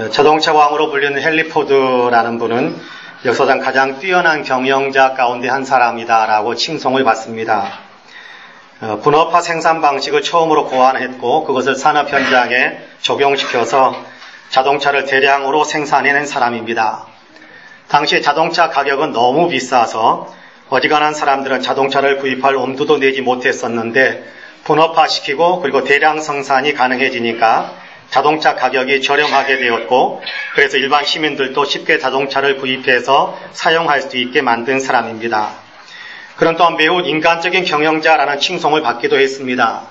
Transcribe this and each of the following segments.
자동차 왕으로 불리는 헨리 포드라는 분은 역사상 가장 뛰어난 경영자 가운데 한 사람이다라고 칭송을 받습니다. 분업화 생산 방식을 처음으로 고안했고 그것을 산업 현장에 적용시켜서 자동차를 대량으로 생산해낸 사람입니다. 당시 자동차 가격은 너무 비싸서 어지간한 사람들은 자동차를 구입할 엄두도 내지 못했었는데 분업화시키고 그리고 대량 생산이 가능해지니까 자동차 가격이 저렴하게 되었고 그래서 일반 시민들도 쉽게 자동차를 구입해서 사용할 수 있게 만든 사람입니다. 그는 또한 매우 인간적인 경영자라는 칭송을 받기도 했습니다.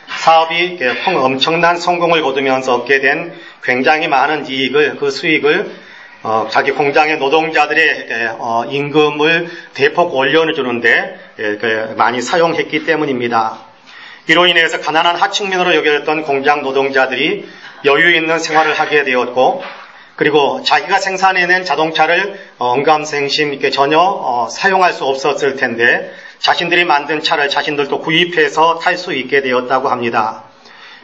사업이 엄청난 성공을 거두면서 얻게 된 굉장히 많은 이익을, 그 수익을 자기 공장의 노동자들의 임금을 대폭 올려주는데 많이 사용했기 때문입니다. 이로 인해서 가난한 하층민으로 여겨졌던 공장 노동자들이 여유 있는 생활을 하게 되었고 그리고 자기가 생산해낸 자동차를 언감생심 이렇게 전혀 사용할 수 없었을 텐데 자신들이 만든 차를 자신들도 구입해서 탈 수 있게 되었다고 합니다.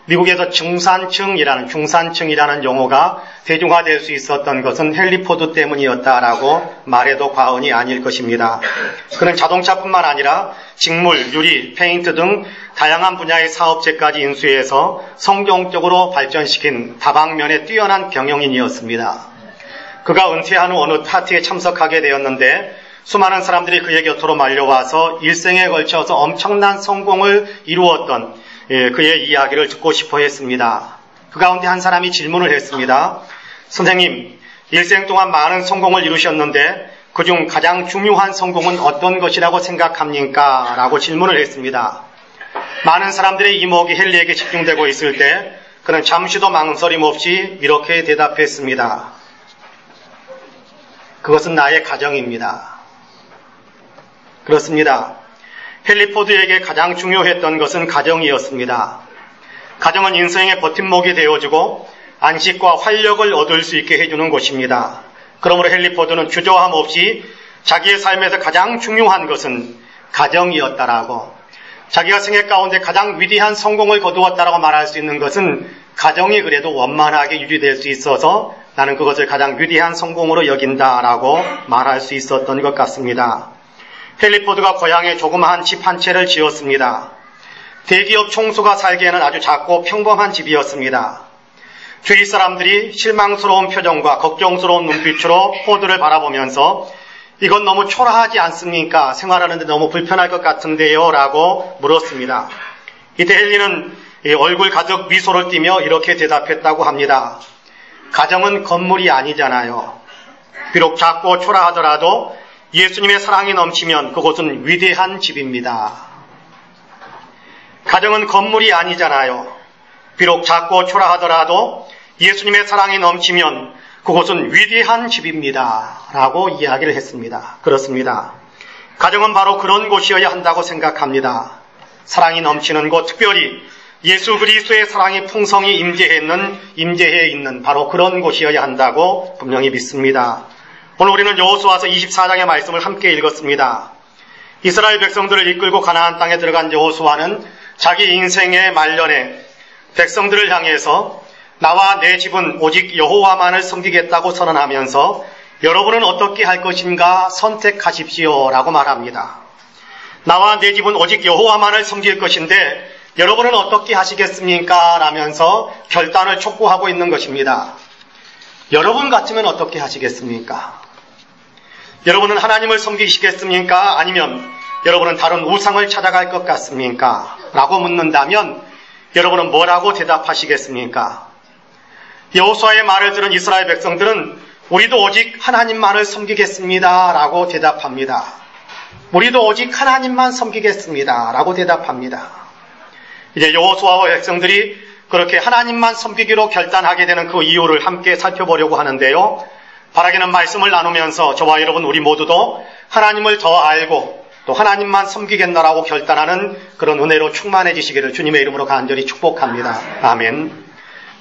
미국에서 중산층이라는 용어가 대중화될 수 있었던 것은 헨리 포드 때문이었다라고 말해도 과언이 아닐 것입니다. 그는 자동차뿐만 아니라 직물, 유리, 페인트 등 다양한 분야의 사업체까지 인수해서 성공적으로 발전시킨 다방면에 뛰어난 경영인이었습니다. 그가 은퇴한 후 어느 파티에 참석하게 되었는데 수많은 사람들이 그의 곁으로 말려와서 일생에 걸쳐서 엄청난 성공을 이루었던 그의 이야기를 듣고 싶어 했습니다. 그 가운데 한 사람이 질문을 했습니다. 선생님, 일생 동안 많은 성공을 이루셨는데 그중 가장 중요한 성공은 어떤 것이라고 생각합니까? 라고 질문을 했습니다. 많은 사람들의 이목이 헨리에게 집중되고 있을 때 그는 잠시도 망설임 없이 이렇게 대답했습니다. 그것은 나의 가정입니다. 그렇습니다. 헨리 포드에게 가장 중요했던 것은 가정이었습니다. 가정은 인생의 버팀목이 되어주고 안식과 활력을 얻을 수 있게 해주는 곳입니다. 그러므로 헨리 포드는 주저함 없이 자기의 삶에서 가장 중요한 것은 가정이었다라고, 자기가 생애 가운데 가장 위대한 성공을 거두었다라고 말할 수 있는 것은 가정이 그래도 원만하게 유지될 수 있어서 나는 그것을 가장 위대한 성공으로 여긴다라고 말할 수 있었던 것 같습니다. 헨리 포드가 고향에 조그마한 집 한 채를 지었습니다. 대기업 총수가 살기에는 아주 작고 평범한 집이었습니다. 주위 사람들이 실망스러운 표정과 걱정스러운 눈빛으로 포드를 바라보면서 이건 너무 초라하지 않습니까? 생활하는데 너무 불편할 것 같은데요? 라고 물었습니다. 이때 헨리는 얼굴 가득 미소를 띠며 이렇게 대답했다고 합니다. 가정은 건물이 아니잖아요. 비록 작고 초라하더라도 예수님의 사랑이 넘치면 그곳은 위대한 집입니다. 가정은 건물이 아니잖아요. 비록 작고 초라하더라도 예수님의 사랑이 넘치면 그곳은 위대한 집입니다. 라고 이야기를 했습니다. 그렇습니다. 가정은 바로 그런 곳이어야 한다고 생각합니다. 사랑이 넘치는 곳, 특별히 예수 그리스도의 사랑이 풍성히 임재해 있는 바로 그런 곳이어야 한다고 분명히 믿습니다. 오늘 우리는 여호수아서 24장의 말씀을 함께 읽었습니다. 이스라엘 백성들을 이끌고 가나안 땅에 들어간 여호수아는 자기 인생의 말년에 백성들을 향해서 나와 내 집은 오직 여호와만을 섬기겠다고 선언하면서 여러분은 어떻게 할 것인가 선택하십시오 라고 말합니다. 나와 내 집은 오직 여호와만을 섬길 것인데 여러분은 어떻게 하시겠습니까? 라면서 결단을 촉구하고 있는 것입니다. 여러분 같으면 어떻게 하시겠습니까? 여러분은 하나님을 섬기시겠습니까? 아니면 여러분은 다른 우상을 찾아갈 것 같습니까? 라고 묻는다면 여러분은 뭐라고 대답하시겠습니까? 여호수아의 말을 들은 이스라엘 백성들은 우리도 오직 하나님만을 섬기겠습니다 라고 대답합니다. 우리도 오직 하나님만 섬기겠습니다 라고 대답합니다. 이제 여호수아와 백성들이 그렇게 하나님만 섬기기로 결단하게 되는 그 이유를 함께 살펴보려고 하는데요. 바라기는 말씀을 나누면서 저와 여러분 우리 모두도 하나님을 더 알고 또 하나님만 섬기겠노라고 결단하는 그런 은혜로 충만해지시기를 주님의 이름으로 간절히 축복합니다. 아멘.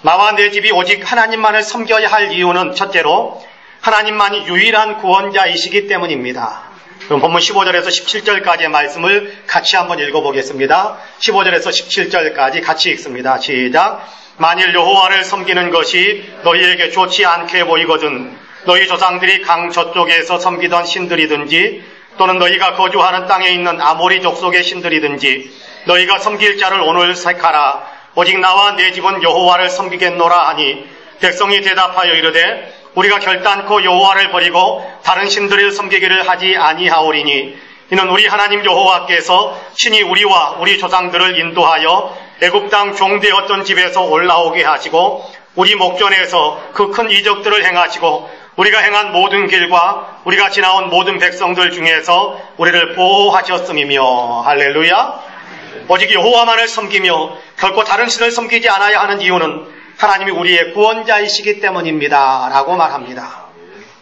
나와 내 집이 오직 하나님만을 섬겨야 할 이유는 첫째로 하나님만이 유일한 구원자이시기 때문입니다. 그럼 본문 15절에서 17절까지의 말씀을 같이 한번 읽어보겠습니다. 15절에서 17절까지 같이 읽습니다. 시작. 만일 여호와를 섬기는 것이 너희에게 좋지 않게 보이거든 너희 조상들이 강 저쪽에서 섬기던 신들이든지 또는 너희가 거주하는 땅에 있는 아모리 족속의 신들이든지 너희가 섬길 자를 오늘 택하라. 오직 나와 내 집은 여호와를 섬기겠노라 하니 백성이 대답하여 이르되 우리가 결단코 여호와를 버리고 다른 신들을 섬기기를 하지 아니하오리니 이는 우리 하나님 여호와께서 친히 우리와 우리 조상들을 인도하여 애굽 땅 종되었던 집에서 올라오게 하시고 우리 목전에서 그 큰 이적들을 행하시고 우리가 행한 모든 길과 우리가 지나온 모든 백성들 중에서 우리를 보호하셨음이며. 할렐루야. 오직 여호와만을 섬기며 결코 다른 신을 섬기지 않아야 하는 이유는 하나님이 우리의 구원자이시기 때문입니다 라고 말합니다.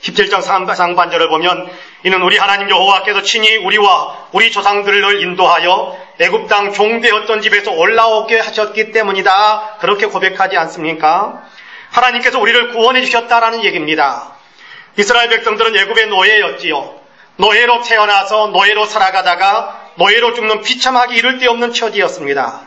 17장 상반절을 보면 이는 우리 하나님 여호와께서 친히 우리와 우리 조상들을 인도하여 애굽 땅 종되었던 집에서 올라오게 하셨기 때문이다 그렇게 고백하지 않습니까? 하나님께서 우리를 구원해 주셨다라는 얘기입니다. 이스라엘 백성들은 애굽의 노예였지요. 노예로 태어나서 노예로 살아가다가 노예로 죽는 비참하기 이를 데 없는 처지였습니다.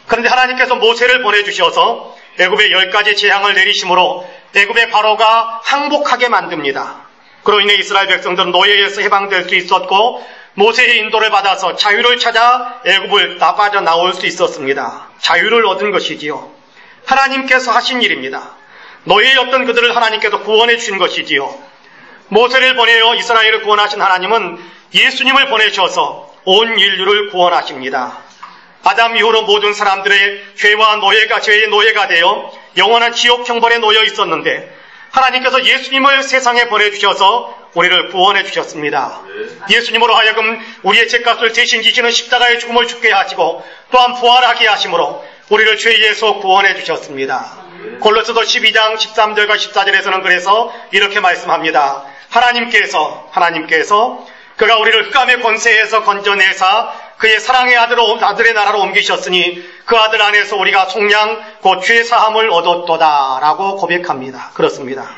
그런데 하나님께서 모세를 보내주셔서 애굽에 10가지 재앙을 내리심으로 애굽의 바로가 항복하게 만듭니다. 그로 인해 이스라엘 백성들은 노예에서 해방될 수 있었고 모세의 인도를 받아서 자유를 찾아 애굽을 빠져나올 수 있었습니다. 자유를 얻은 것이지요. 하나님께서 하신 일입니다. 노예였던 그들을 하나님께서 구원해 주신 것이지요. 모세를 보내어 이스라엘을 구원하신 하나님은 예수님을 보내셔서 온 인류를 구원하십니다. 아담 이후로 모든 사람들의 죄의 노예가 되어 영원한 지옥 형벌에 놓여 있었는데 하나님께서 예수님을 세상에 보내주셔서 우리를 구원해 주셨습니다. 예수님으로 하여금 우리의 죄값을 대신 지시는 십자가의 죽음을 죽게 하시고 또한 부활하게 하심으로 우리를 죄에서 구원해 주셨습니다. 골로새서 12장 13절과 14절에서는 그래서 이렇게 말씀합니다. 하나님께서 그가 우리를 흑암의 권세에서 건져내사 그의 사랑의 아들의 나라로 옮기셨으니 그 아들 안에서 우리가 속량 곧 죄사함을 얻었도다 라고 고백합니다. 그렇습니다.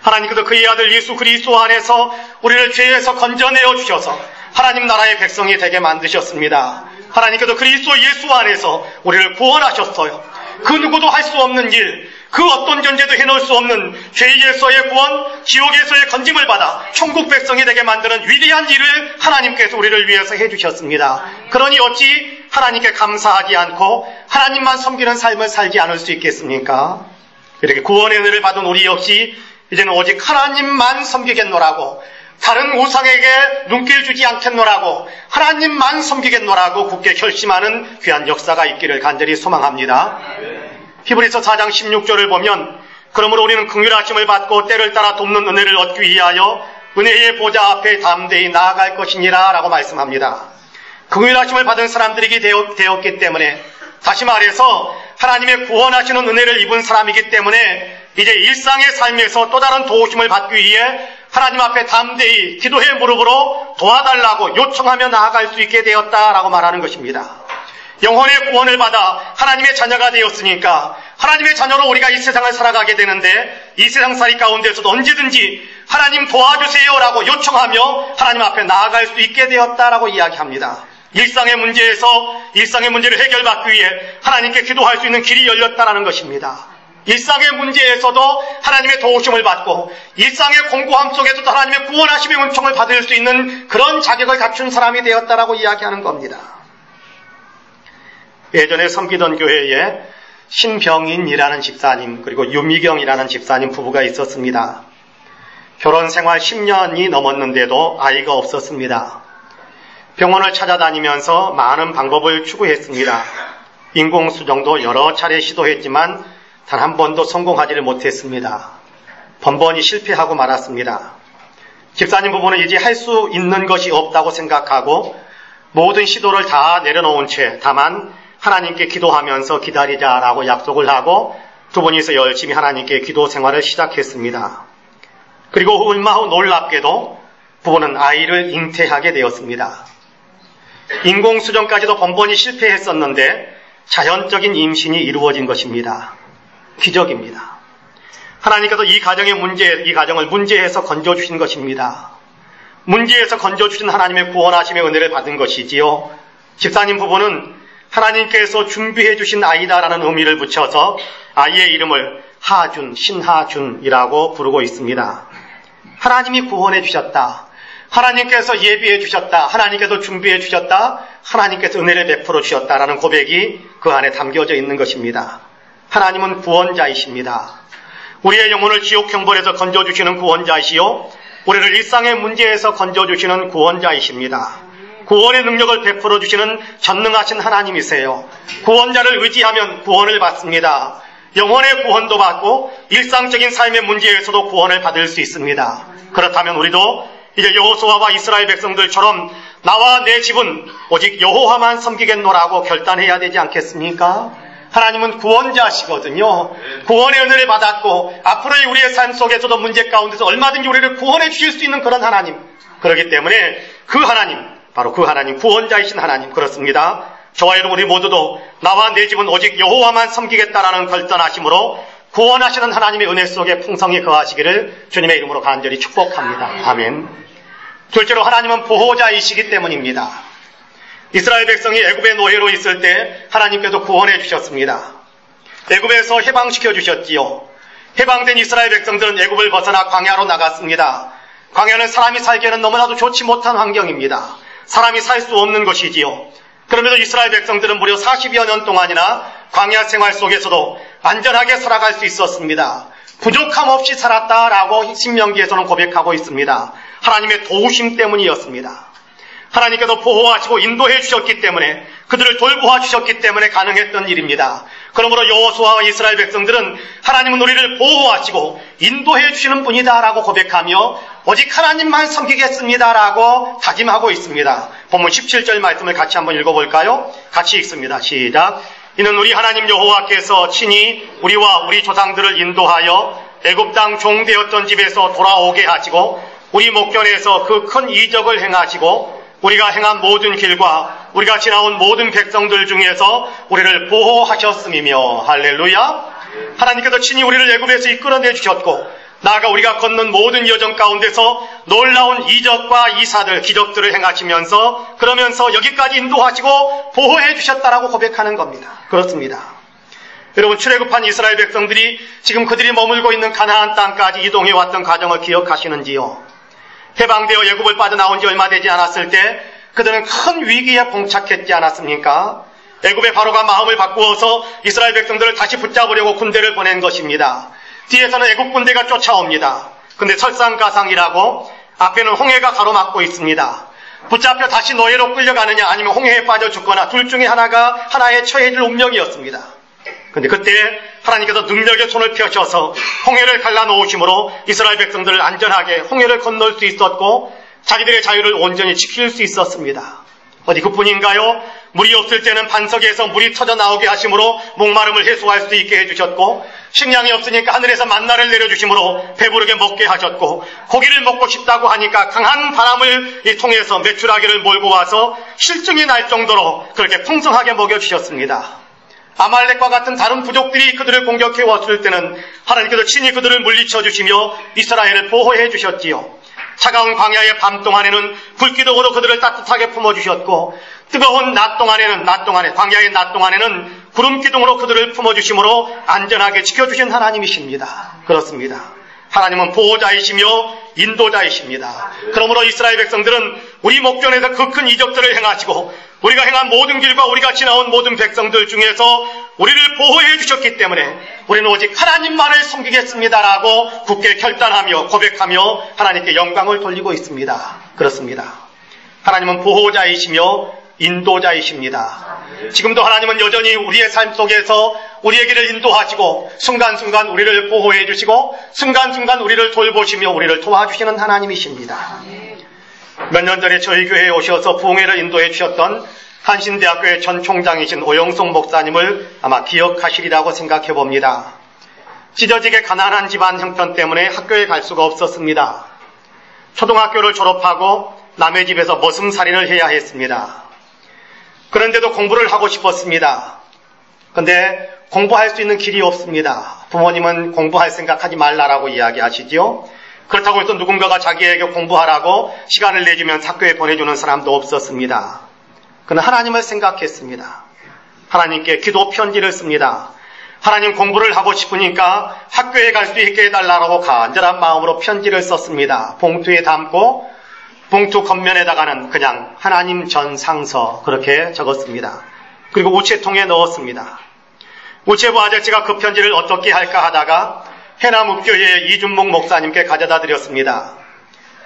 하나님께서 그의 아들 예수 그리스도 안에서 우리를 죄에서 건져내어 주셔서 하나님 나라의 백성이 되게 만드셨습니다. 하나님께서 그리스도 예수 안에서 우리를 구원하셨어요. 그 누구도 할 수 없는 일, 그 어떤 존재도 해놓을 수 없는 죄에서의 구원, 지옥에서의 건짐을 받아 천국 백성이 되게 만드는 위대한 일을 하나님께서 우리를 위해서 해주셨습니다. 그러니 어찌 하나님께 감사하지 않고 하나님만 섬기는 삶을 살지 않을 수 있겠습니까? 이렇게 구원의 은혜를 받은 우리 역시 이제는 오직 하나님만 섬기겠노라고, 다른 우상에게 눈길 주지 않겠노라고, 하나님만 섬기겠노라고 굳게 결심하는 귀한 역사가 있기를 간절히 소망합니다. 히브리서 4장 16절을 보면 그러므로 우리는 긍휼하심을 받고 때를 따라 돕는 은혜를 얻기 위하여 은혜의 보좌 앞에 담대히 나아갈 것이니라 라고 말씀합니다. 긍휼하심을 받은 사람들이 되었기 때문에, 다시 말해서 하나님의 구원하시는 은혜를 입은 사람이기 때문에 이제 일상의 삶에서 또 다른 도우심을 받기 위해 하나님 앞에 담대히 기도의 무릎으로 도와달라고 요청하며 나아갈 수 있게 되었다라고 말하는 것입니다. 영혼의 구원을 받아 하나님의 자녀가 되었으니까 하나님의 자녀로 우리가 이 세상을 살아가게 되는데 이 세상살이 가운데서도 언제든지 하나님 도와주세요라고 요청하며 하나님 앞에 나아갈 수 있게 되었다라고 이야기합니다. 일상의 문제를 해결받기 위해 하나님께 기도할 수 있는 길이 열렸다라는 것입니다. 일상의 문제에서도 하나님의 도우심을 받고 일상의 공고함 속에서도 하나님의 구원하심의 은총을 받을 수 있는 그런 자격을 갖춘 사람이 되었다라고 이야기하는 겁니다. 예전에 섬기던 교회에 신병인이라는 집사님 그리고 유미경이라는 집사님 부부가 있었습니다. 결혼 생활 10년이 넘었는데도 아이가 없었습니다. 병원을 찾아다니면서 많은 방법을 추구했습니다. 인공수정도 여러 차례 시도했지만 단 한 번도 성공하지를 못했습니다. 번번이 실패하고 말았습니다. 집사님 부부는 이제 할 수 있는 것이 없다고 생각하고 모든 시도를 다 내려놓은 채 다만 하나님께 기도하면서 기다리자라고 약속을 하고 두 분이서 열심히 하나님께 기도 생활을 시작했습니다. 그리고 얼마 후 놀랍게도 부부는 아이를 잉태하게 되었습니다. 인공수정까지도 번번이 실패했었는데 자연적인 임신이 이루어진 것입니다. 기적입니다. 하나님께서 이 가정을 문제해서 건져주신 것입니다. 문제에서 건져주신 하나님의 구원하심의 은혜를 받은 것이지요. 집사님 부부는 하나님께서 준비해 주신 아이다라는 의미를 붙여서 아이의 이름을 하준, 신하준이라고 부르고 있습니다. 하나님이 구원해 주셨다. 하나님께서 예비해 주셨다. 하나님께서 준비해 주셨다. 하나님께서 은혜를 베풀어 주셨다라는 고백이 그 안에 담겨져 있는 것입니다. 하나님은 구원자이십니다. 우리의 영혼을 지옥 형벌에서 건져주시는 구원자이시요, 우리를 일상의 문제에서 건져주시는 구원자이십니다. 구원의 능력을 베풀어 주시는 전능하신 하나님이세요. 구원자를 의지하면 구원을 받습니다. 영혼의 구원도 받고 일상적인 삶의 문제에서도 구원을 받을 수 있습니다. 그렇다면 우리도 이제 여호수아와 이스라엘 백성들처럼 나와 내 집은 오직 여호와만 섬기겠노라고 결단해야 되지 않겠습니까? 하나님은 구원자시거든요. 구원의 은혜를 받았고 앞으로의 우리의 삶 속에서도 문제 가운데서 얼마든지 우리를 구원해 주실 수 있는 그런 하나님. 그렇기 때문에 그 하나님, 바로 그 하나님, 구원자이신 하나님, 그렇습니다. 저와 여러분 우리 모두도 나와 내 집은 오직 여호와만 섬기겠다라는 결단하심으로 구원하시는 하나님의 은혜 속에 풍성히 거하시기를 주님의 이름으로 간절히 축복합니다. 아멘. 둘째로 하나님은 보호자이시기 때문입니다. 이스라엘 백성이 애굽의 노예로 있을 때 하나님께서 구원해 주셨습니다. 애굽에서 해방시켜 주셨지요. 해방된 이스라엘 백성들은 애굽을 벗어나 광야로 나갔습니다. 광야는 사람이 살기에는 너무나도 좋지 못한 환경입니다. 사람이 살 수 없는 것이지요. 그럼에도 이스라엘 백성들은 무려 40여 년 동안이나 광야 생활 속에서도 안전하게 살아갈 수 있었습니다. 부족함 없이 살았다라고 신명기에서는 고백하고 있습니다. 하나님의 도우심 때문이었습니다. 하나님께서 보호하시고 인도해 주셨기 때문에, 그들을 돌보아 주셨기 때문에 가능했던 일입니다. 그러므로 여호수아와 이스라엘 백성들은 하나님은 우리를 보호하시고 인도해 주시는 분이다라고 고백하며 오직 하나님만 섬기겠습니다라고 다짐하고 있습니다. 본문 17절 말씀을 같이 한번 읽어볼까요? 같이 읽습니다. 시작. 이는 우리 하나님 여호와께서 친히 우리와 우리 조상들을 인도하여 애굽 땅 종되었던 집에서 돌아오게 하시고 우리 목전에서 그 큰 이적을 행하시고 우리가 행한 모든 길과 우리가 지나온 모든 백성들 중에서 우리를 보호하셨음이며. 할렐루야. 하나님께서 친히 우리를 애굽에서 이끌어내 주셨고 나아가 우리가 걷는 모든 여정 가운데서 놀라운 이적과 이사들, 기적들을 행하시면서 그러면서 여기까지 인도하시고 보호해 주셨다라고 고백하는 겁니다. 그렇습니다. 여러분, 출애굽한 이스라엘 백성들이 지금 그들이 머물고 있는 가나안 땅까지 이동해 왔던 과정을 기억하시는지요? 해방되어 애굽을 빠져나온 지 얼마 되지 않았을 때 그들은 큰 위기에 봉착했지 않았습니까? 애굽의 바로가 마음을 바꾸어서 이스라엘 백성들을 다시 붙잡으려고 군대를 보낸 것입니다. 뒤에서는 애굽 군대가 쫓아옵니다. 근데 설상가상이라고 앞에는 홍해가 가로막고 있습니다. 붙잡혀 다시 노예로 끌려가느냐 아니면 홍해에 빠져 죽거나 둘 중에 하나에 처해질 운명이었습니다. 근데 그때 하나님께서 능력의 손을 펴셔서 홍해를 갈라놓으심으로 이스라엘 백성들을 안전하게 홍해를 건널 수 있었고 자기들의 자유를 온전히 지킬 수 있었습니다. 어디 그뿐인가요? 물이 없을 때는 반석에서 물이 터져 나오게 하심으로 목마름을 해소할 수 있게 해주셨고 식량이 없으니까 하늘에서 만나를 내려주심으로 배부르게 먹게 하셨고 고기를 먹고 싶다고 하니까 강한 바람을 통해서 메추라기를 몰고 와서 실증이 날 정도로 그렇게 풍성하게 먹여주셨습니다. 아말렉과 같은 다른 부족들이 그들을 공격해 왔을 때는 하나님께서 친히 그들을 물리쳐 주시며 이스라엘을 보호해 주셨지요. 차가운 광야의 밤 동안에는 불기둥으로 그들을 따뜻하게 품어주셨고 뜨거운 광야의 낮 동안에는 구름기둥으로 그들을 품어주심으로 안전하게 지켜주신 하나님이십니다. 그렇습니다. 하나님은 보호자이시며 인도자이십니다. 그러므로 이스라엘 백성들은 우리 목전에서 그 큰 이적들을 행하시고 우리가 행한 모든 길과 우리가 지나온 모든 백성들 중에서 우리를 보호해 주셨기 때문에 우리는 오직 하나님만을 섬기겠습니다라고 굳게 결단하며 고백하며 하나님께 영광을 돌리고 있습니다. 그렇습니다. 하나님은 보호자이시며 인도자이십니다. 지금도 하나님은 여전히 우리의 삶 속에서 우리의 길을 인도하시고 순간순간 우리를 보호해 주시고 순간순간 우리를 돌보시며 우리를 도와주시는 하나님이십니다. 몇 년 전에 저희 교회에 오셔서 부흥회를 인도해 주셨던 한신대학교의 전 총장이신 오영송 목사님을 아마 기억하시리라고 생각해 봅니다. 찢어지게 가난한 집안 형편 때문에 학교에 갈 수가 없었습니다. 초등학교를 졸업하고 남의 집에서 머슴살이를 해야 했습니다. 그런데도 공부를 하고 싶었습니다. 근데 공부할 수 있는 길이 없습니다. 부모님은 공부할 생각하지 말라라고 이야기하시죠. 그렇다고 해서 누군가가 자기에게 공부하라고 시간을 내주면 학교에 보내주는 사람도 없었습니다. 그는 하나님을 생각했습니다. 하나님께 기도 편지를 씁니다. 하나님, 공부를 하고 싶으니까 학교에 갈 수 있게 해달라고 간절한 마음으로 편지를 썼습니다. 봉투에 담고 봉투 겉면에다가는 그냥 하나님 전상서 그렇게 적었습니다. 그리고 우체통에 넣었습니다. 우체부 아저씨가 그 편지를 어떻게 할까 하다가 해남읍교회 이준목 목사님께 가져다 드렸습니다.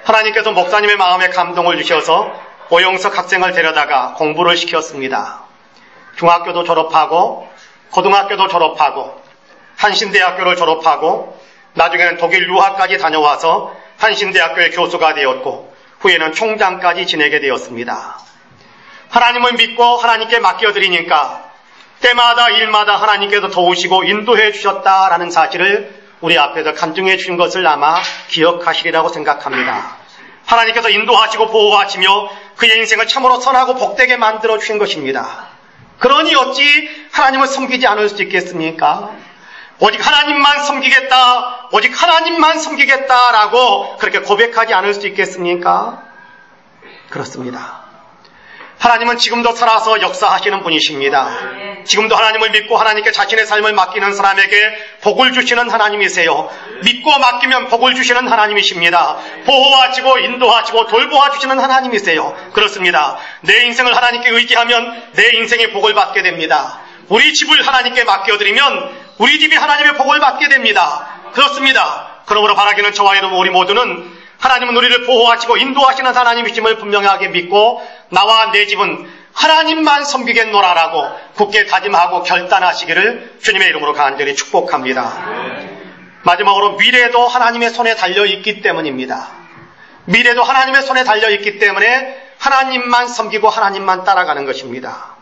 하나님께서 목사님의 마음에 감동을 주셔서 오영석 학생을 데려다가 공부를 시켰습니다. 중학교도 졸업하고 고등학교도 졸업하고 한신대학교를 졸업하고 나중에는 독일 유학까지 다녀와서 한신대학교의 교수가 되었고 후에는 총장까지 지내게 되었습니다. 하나님을 믿고 하나님께 맡겨드리니까 때마다 일마다 하나님께서 도우시고 인도해 주셨다라는 사실을 우리 앞에서 간증해 주신 것을 아마 기억하시리라고 생각합니다. 하나님께서 인도하시고 보호하시며 그의 인생을 참으로 선하고 복되게 만들어 주신 것입니다. 그러니 어찌 하나님을 섬기지 않을 수 있겠습니까? 오직 하나님만 섬기겠다, 오직 하나님만 섬기겠다라고 그렇게 고백하지 않을 수 있겠습니까? 그렇습니다. 하나님은 지금도 살아서 역사하시는 분이십니다. 지금도 하나님을 믿고 하나님께 자신의 삶을 맡기는 사람에게 복을 주시는 하나님이세요. 믿고 맡기면 복을 주시는 하나님이십니다. 보호하시고 인도하시고 돌보아 주시는 하나님이세요. 그렇습니다. 내 인생을 하나님께 의지하면 내 인생의 복을 받게 됩니다. 우리 집을 하나님께 맡겨드리면 우리 집이 하나님의 복을 받게 됩니다. 그렇습니다. 그러므로 바라기는 저와 여러분 우리 모두는 하나님은 우리를 보호하시고 인도하시는 하나님이심을 분명하게 믿고 나와 내 집은 하나님만 섬기겠노라라고 굳게 다짐하고 결단하시기를 주님의 이름으로 간절히 축복합니다. 마지막으로 미래도 하나님의 손에 달려있기 때문입니다. 미래도 하나님의 손에 달려있기 때문에 하나님만 섬기고 하나님만 따라가는 것입니다.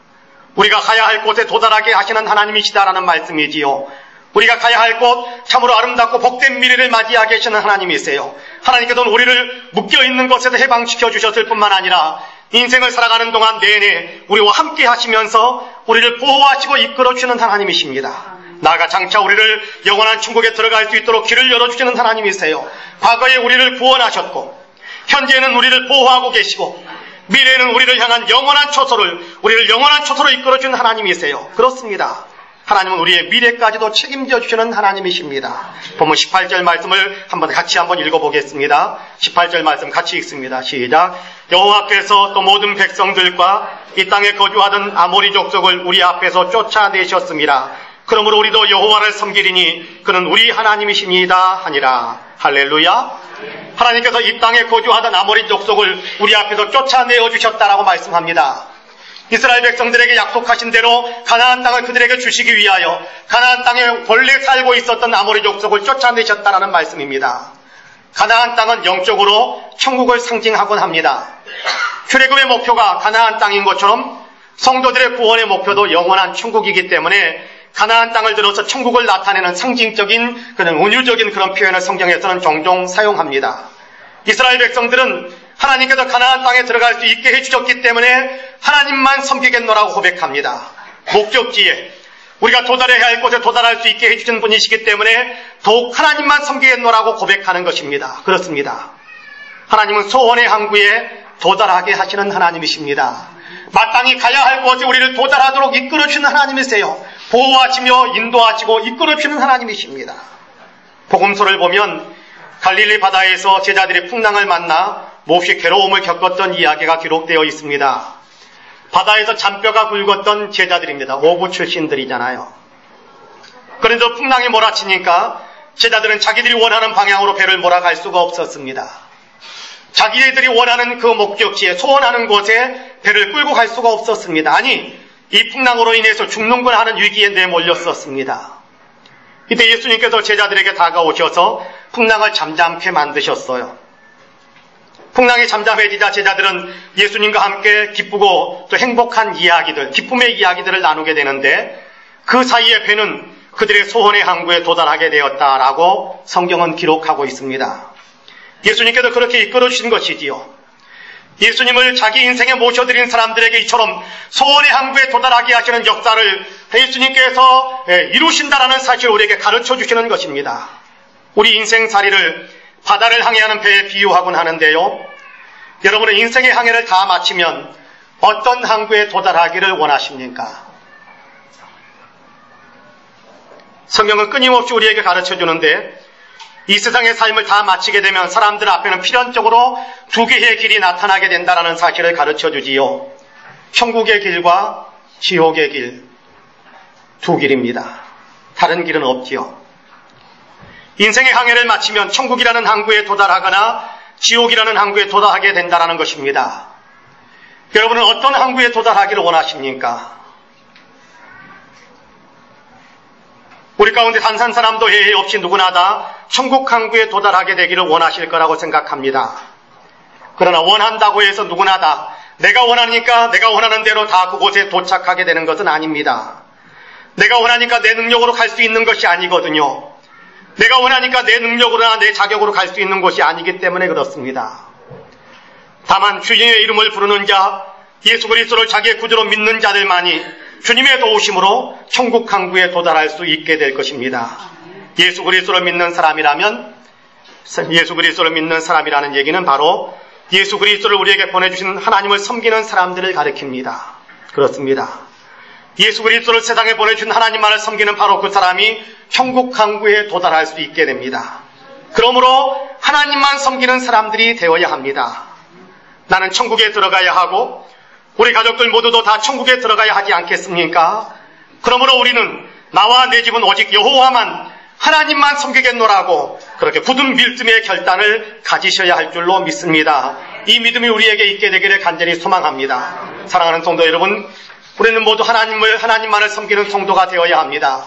우리가 가야 할 곳에 도달하게 하시는 하나님이시다라는 말씀이지요. 우리가 가야 할 곳, 참으로 아름답고 복된 미래를 맞이하게 하시는 하나님이세요. 하나님께서는 우리를 묶여있는 것에서 해방시켜 주셨을 뿐만 아니라 인생을 살아가는 동안 내내 우리와 함께 하시면서 우리를 보호하시고 이끌어 주시는 하나님이십니다. 나아가 장차 우리를 영원한 천국에 들어갈 수 있도록 길을 열어주시는 하나님이세요. 과거에 우리를 구원하셨고 현재는 우리를 보호하고 계시고 미래에는 우리를 향한 우리를 영원한 초소로 이끌어주는 하나님이세요. 그렇습니다. 하나님은 우리의 미래까지도 책임져 주시는 하나님이십니다. 본문 18절 말씀을 같이 한번 읽어보겠습니다. 18절 말씀 같이 읽습니다. 시작. 여호와께서 또 모든 백성들과 이 땅에 거주하던 아모리 족속을 우리 앞에서 쫓아내셨습니다. 그러므로 우리도 여호와를 섬기리니 그는 우리 하나님이십니다 하니라. 할렐루야. 하나님께서 이 땅에 거주하던 아모리 족속을 우리 앞에서 쫓아내어 주셨다라고 말씀합니다. 이스라엘 백성들에게 약속하신 대로 가나안 땅을 그들에게 주시기 위하여 가나안 땅에 본래 살고 있었던 아모리 족속을 쫓아내셨다라는 말씀입니다. 가나안 땅은 영적으로 천국을 상징하곤 합니다. 출애굽의 목표가 가나안 땅인 것처럼 성도들의 구원의 목표도 영원한 천국이기 때문에 가나안 땅을 들어서 천국을 나타내는 상징적인 그런 은유적인 그런 표현을 성경에서는 종종 사용합니다. 이스라엘 백성들은 하나님께서 가나안 땅에 들어갈 수 있게 해주셨기 때문에 하나님만 섬기겠노라고 고백합니다. 목적지에 우리가 도달해야 할 곳에 도달할 수 있게 해주신 분이시기 때문에 더욱 하나님만 섬기겠노라고 고백하는 것입니다. 그렇습니다. 하나님은 소원의 항구에 도달하게 하시는 하나님이십니다. 마땅히 가야 할 곳에 우리를 도달하도록 이끌어주시는 하나님이세요. 보호하시며 인도하시고 이끌어주시는 하나님이십니다. 복음서를 보면 갈릴리 바다에서 제자들이 풍랑을 만나 몹시 괴로움을 겪었던 이야기가 기록되어 있습니다. 바다에서 잔뼈가 굵었던 제자들입니다. 어부 출신들이잖아요. 그런데 풍랑이 몰아치니까 제자들은 자기들이 원하는 방향으로 배를 몰아갈 수가 없었습니다. 자기들이 원하는 그 목적지에 소원하는 곳에 배를 끌고 갈 수가 없었습니다. 아니, 이 풍랑으로 인해서 죽는구나 하는 위기에 내몰렸었습니다. 이때 예수님께서 제자들에게 다가오셔서 풍랑을 잠잠케 만드셨어요. 풍랑이 잠잠해지자 제자들은 예수님과 함께 기쁘고 또 행복한 이야기들, 기쁨의 이야기들을 나누게 되는데 그 사이에 배는 그들의 소원의 항구에 도달하게 되었다라고 성경은 기록하고 있습니다. 예수님께서 그렇게 이끌어주신 것이지요. 예수님을 자기 인생에 모셔드린 사람들에게 이처럼 소원의 항구에 도달하게 하시는 역사를 예수님께서 이루신다라는 사실을 우리에게 가르쳐 주시는 것입니다. 우리 인생살이를 바다를 항해하는 배에 비유하곤 하는데요. 여러분은 인생의 항해를 다 마치면 어떤 항구에 도달하기를 원하십니까? 성경은 끊임없이 우리에게 가르쳐주는데 이 세상의 삶을 다 마치게 되면 사람들 앞에는 필연적으로 두 개의 길이 나타나게 된다는 사실을 가르쳐주지요. 천국의 길과 지옥의 길, 두 길입니다. 다른 길은 없지요. 인생의 항해를 마치면 천국이라는 항구에 도달하거나 지옥이라는 항구에 도달하게 된다는 것입니다. 여러분은 어떤 항구에 도달하기를 원하십니까? 우리 가운데 단 한 사람도 예외 없이 누구나 다 천국 항구에 도달하게 되기를 원하실 거라고 생각합니다. 그러나 원한다고 해서 누구나 다 내가 원하니까 내가 원하는 대로 다 그곳에 도착하게 되는 것은 아닙니다. 내가 원하니까 내 능력으로 갈 수 있는 것이 아니거든요. 내가 원하니까 내 능력으로나 내 자격으로 갈 수 있는 것이 아니기 때문에 그렇습니다. 다만 주님의 이름을 부르는 자, 예수 그리스도를 자기의 구주로 믿는 자들만이 주님의 도우심으로 천국 항구에 도달할 수 있게 될 것입니다. 예수 그리스도를 믿는 사람이라면, 예수 그리스도를 믿는 사람이라는 얘기는 바로 예수 그리스도를 우리에게 보내주신 하나님을 섬기는 사람들을 가리킵니다. 그렇습니다. 예수 그리스도를 세상에 보내준 하나님만을 섬기는 바로 그 사람이 천국 항구에 도달할 수 있게 됩니다. 그러므로 하나님만 섬기는 사람들이 되어야 합니다. 나는 천국에 들어가야 하고 우리 가족들 모두도 다 천국에 들어가야 하지 않겠습니까? 그러므로 우리는 나와 내 집은 오직 여호와만 하나님만 섬기겠노라고 그렇게 굳은 믿음의 결단을 가지셔야 할 줄로 믿습니다. 이 믿음이 우리에게 있게 되기를 간절히 소망합니다. 사랑하는 성도 여러분, 우리는 모두 하나님만을 섬기는 성도가 되어야 합니다.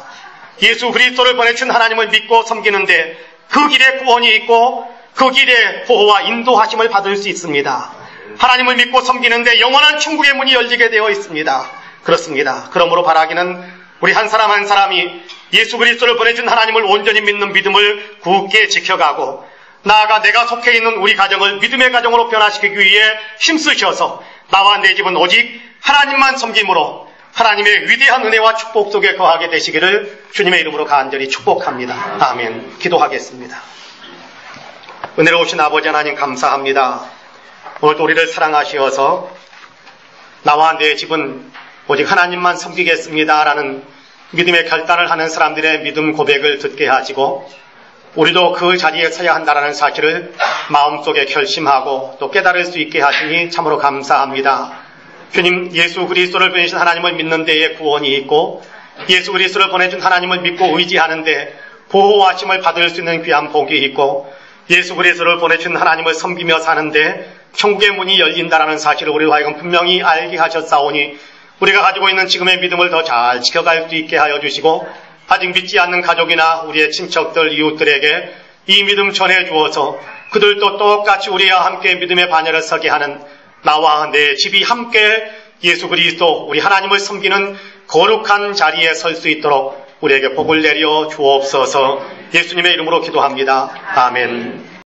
예수 그리스도를 보내준 하나님을 믿고 섬기는데 그 길에 구원이 있고 그 길에 보호와 인도하심을 받을 수 있습니다. 하나님을 믿고 섬기는데 영원한 천국의 문이 열리게 되어 있습니다. 그렇습니다. 그러므로 바라기는 우리 한 사람 한 사람이 예수 그리스도를 보내준 하나님을 온전히 믿는 믿음을 굳게 지켜가고 나아가 내가 속해 있는 우리 가정을 믿음의 가정으로 변화시키기 위해 힘쓰셔서 나와 내 집은 오직 하나님만 섬김으로 하나님의 위대한 은혜와 축복 속에 거하게 되시기를 주님의 이름으로 간절히 축복합니다. 아멘. 기도하겠습니다. 은혜로우신 아버지 하나님 감사합니다. 오늘도 우리를 사랑하시어서 나와 내 집은 오직 하나님만 섬기겠습니다라는 믿음의 결단을 하는 사람들의 믿음 고백을 듣게 하시고 우리도 그 자리에 서야 한다는 사실을 마음속에 결심하고 또 깨달을 수 있게 하시니 참으로 감사합니다. 주님, 예수 그리스도를 보내신 하나님을 믿는 데에 구원이 있고 예수 그리스도를 보내준 하나님을 믿고 의지하는데 보호하심을 받을 수 있는 귀한 복이 있고 예수 그리스도를 보내준 하나님을 섬기며 사는데 천국의 문이 열린다라는 사실을 우리 하여금 분명히 알게 하셨사오니 우리가 가지고 있는 지금의 믿음을 더 잘 지켜갈 수 있게 하여 주시고 아직 믿지 않는 가족이나 우리의 친척들, 이웃들에게 이 믿음 전해주어서 그들도 똑같이 우리와 함께 믿음의 반열에 서게 하는 나와 내 집이 함께 예수 그리스도 우리 하나님을 섬기는 거룩한 자리에 설 수 있도록 우리에게 복을 내려 주옵소서. 예수님의 이름으로 기도합니다. 아멘.